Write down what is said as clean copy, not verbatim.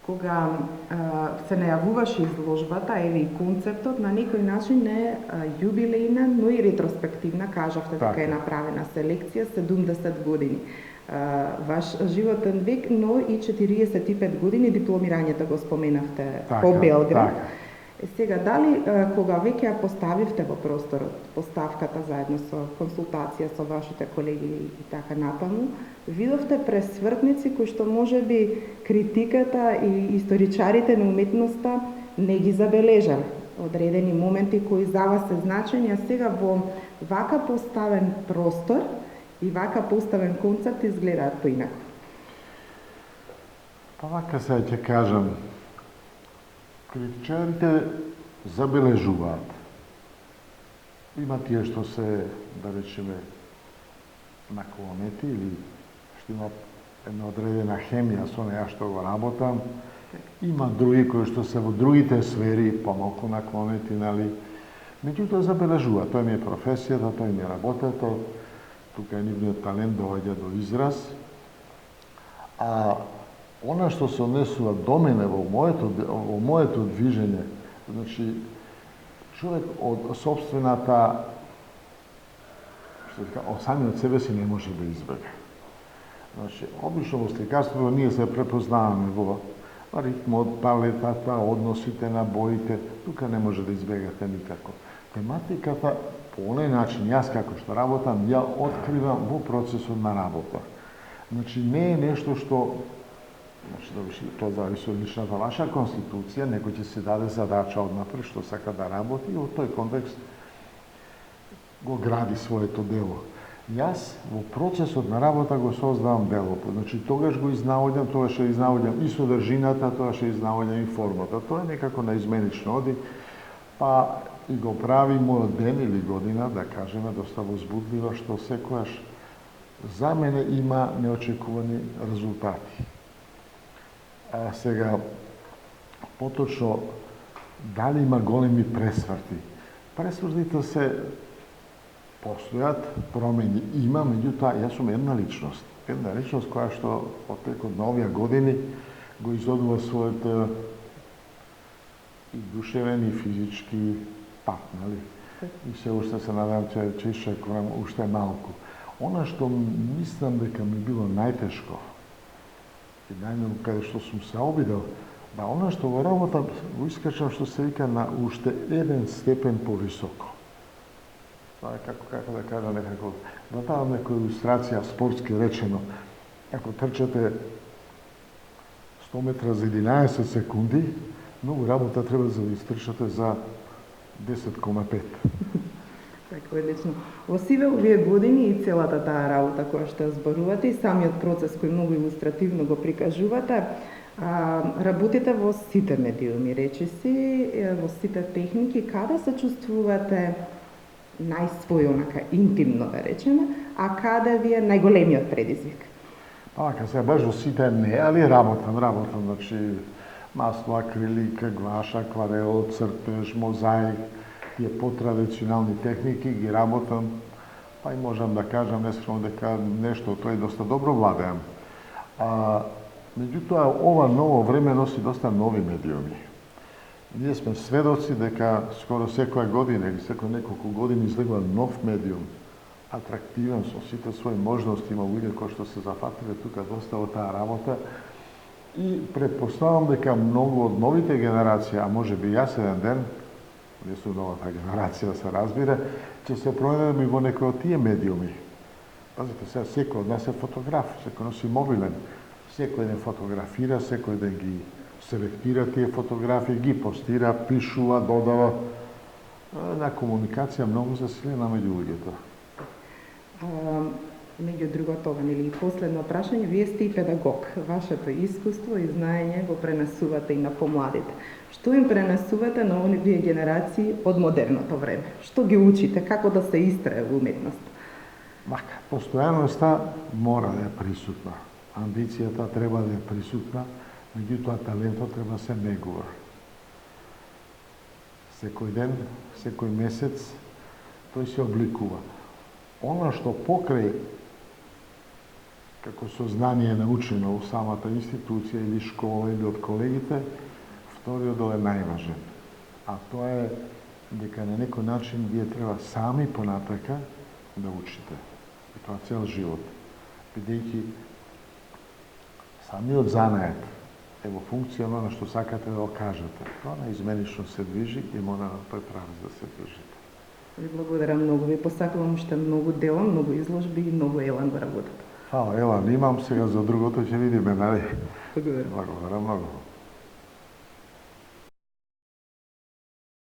Кога се најавуваше изложбата, еве и концептот, на некој начин не јубилејна, но и ретроспективна, кажавте дека е направена селекција 70 години. Ваш животен век, но и 45 години дипломирањето го споменавте по Белград. Сега, дали кога веќе ја поставивте во просторот поставката заедно со консултација со вашите колеги и така натаму, видовте пресвртници кои што можеби критиката и историчарите на уметноста не ги забележале? Одредени моменти кои за вас се значени, а сега во вака поставен простор и вака поставен концепт изгледаат поинаку. Па вака сега ќе кажам, критичарите забележуваат. Има тие што се, да речеме, наклонети или што имат една одредена хемија со неја што го работам. Има други кои што се во другите сфери помалку наклонети, нали? Меѓутоа забележуваат, тоа ми е професијата, тоа ми е работата, тука е нивниот талент доаѓа до израз. А она што се однесува до мене во моето движење, значи, човек од собствената, самиот себе си не може да избега. Значи, обично во сликарството ние се препознаваме во ритмот, палетата, односите на боите, тука не може да избегате никако. Тематиката, по оној начин, јас како што работам, ја откривам во процесот на работа. Значи, не е нешто што, тоа зависи од личната ваша конституција, некој ќе се даде задача однапред што сака да работи и во тој контекст го гради своето дело. Јас во процесот на работа го создавам делото. Значи, тогаш го изнаоѓам, тогаш ја изнаоѓам и содржината, тогаш ја изнаоѓам и формата. Тоа е некако наизменично оди, па и го прави мојот ден или година, да кажеме, доста возбудлива, што секојаш за мене има неочекувани резултати. А сега, поточно, дали има големи пресврти? Пресвртите се постојат, промени има, меѓутоа, јас сум една личност која што од текот на овие години го изодува својот и душевен и физички пат, нали? И се уште се надам че исчекувам уште малку. Она што мислам дека ми било најтешко и најмногу каде што сум се обидел, да она што во работа го искачам што се вика на уште еден степен повисоко. Тоа е како да кажа некако, да давам некоја илустрација спортски речено, ако трчате 100 метра за 11 секунди, многу работа треба за да истрчате за 10,5. Така одлично. Во сиве овие години и целата таа работа која што зборувате и самиот процес кој многу илустративно го прикажувате, работите во сите медиуми, речиси, во сите техники, каде се чувствувате најсвојонака, интимно да речеме, а каде ви е најголемиот предизвик? Така, сега баш во сите не, али работам, значи масло, акрилик, гуаш, акварел, цртеж, мозаик, тие потрадиционални техники ги работам, па и можам да кажам, не скром дека нешто тој доста добро владеам. Меѓутоа, ова ново време носи доста нови медиуми. Ние сме сведоци дека скоро секоја година или секој неколку години излегува нов медиум, атрактивен со сите своји можности, има луѓе кои што се зафатиле тука доста во таа работа и претпоставам дека многу од новите генерации, а може би јас еден ден, не сум новата генерација да се разбира, ќе се пронајдем и во некој од тие медиуми. Пазите, сега секој од нас е фотограф, секој носи мобилен, секој ден фотографира, секој ден ги селектира тие фотографии, ги постира, пишува, додава. Една комуникација многу засилена меѓу луѓето. Меѓу другото, или последно прашање, вие сте и педагог. Вашето искуство и знаење го пренесувате и на помладите. Што им пренесувате на овие генерации од модерното време? Што ги учите? Како да се истрае во уметност? Постојаноста мора да е присутна. Амбицијата треба да е присутна, меѓутоа талентот треба да се негува. Секој ден, секој месец, тој се обликува. Она што покрај како сознание научено у самата институција или школа или од колегите, вториот дел е најважен. А тоа е дека на некој начин вие треба сами понатака да учите. И тоа цел живот. Бидејќи самиот занает е во функција на што сакате да окажете. Тоа неизменично се движи и мора на тој правец да се движите. Ви благодарам многу, ви посакувам уште многу дела, многу изложби и многу елан во работата. Фала, елан имам сега за другото ќе видиме, нали? Благодарам. Благодарам многу.